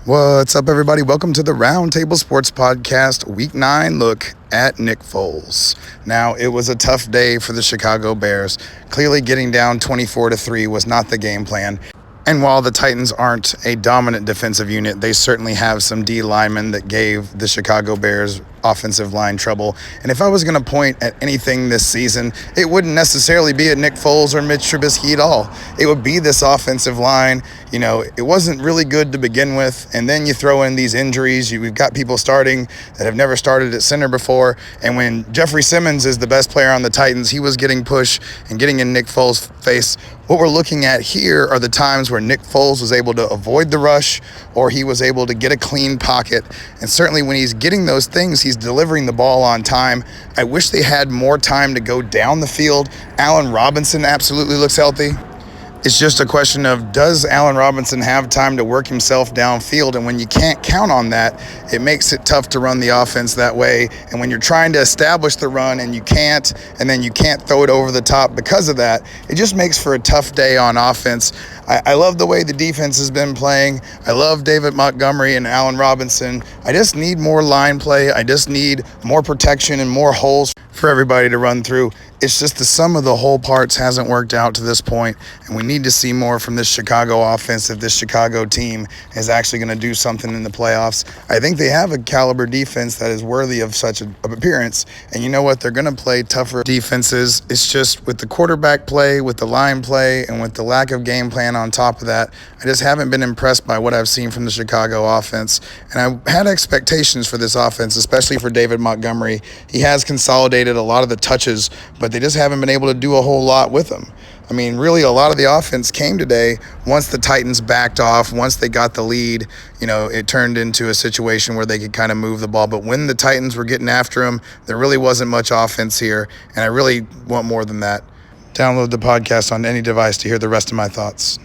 What's up, everybody? Welcome to the Roundtable Sports Podcast, Week 9 look at Nick Foles. Now, it was a tough day for the Chicago Bears. Clearly, getting down 24-3 was not the game plan. And while the Titans aren't a dominant defensive unit, they certainly have some D linemen that gave the Chicago Bears offensive line trouble. And if I was going to point at anything this season, it wouldn't necessarily be at Nick Foles or Mitch Trubisky at all. It would be this offensive line. You know, it wasn't really good to begin with, and then you throw in these injuries. We've got people starting that have never started at center before, and when Jeffrey Simmons is the best player on the Titans, he was getting pushed and getting in Nick Foles' face. What we're looking at here are the times where Nick Foles was able to avoid the rush, or he was able to get a clean pocket, and certainly when he's getting those things, he's delivering the ball on time. I wish they had more time to go down the field. Allen Robinson absolutely looks healthy. It's just a question of, does Allen Robinson have time to work himself downfield? And when you can't count on that, it makes it tough to run the offense that way. And when you're trying to establish the run and you can't, and then you can't throw it over the top because of that, it just makes for a tough day on offense. I love the way the defense has been playing. I love David Montgomery and Allen Robinson. I just need more line play. I just need more protection and more holes for everybody to run through. It's just the sum of the whole parts hasn't worked out to this point, and we need to see more from this Chicago offense if this Chicago team is actually going to do something in the playoffs. I think they have a caliber defense that is worthy of such an appearance, and you know what? They're going to play tougher defenses. It's just with the quarterback play, with the line play, and with the lack of game plan on top of that, I just haven't been impressed by what I've seen from the Chicago offense, and I had expectations for this offense, especially for David Montgomery. He has consolidated a lot of the touches, but they just haven't been able to do a whole lot with them. I mean, really, a lot of the offense came today once the Titans backed off, once they got the lead. You know, it turned into a situation where they could kind of move the ball. But when the Titans were getting after them, there really wasn't much offense here, and I really want more than that. Download the podcast on any device to hear the rest of my thoughts.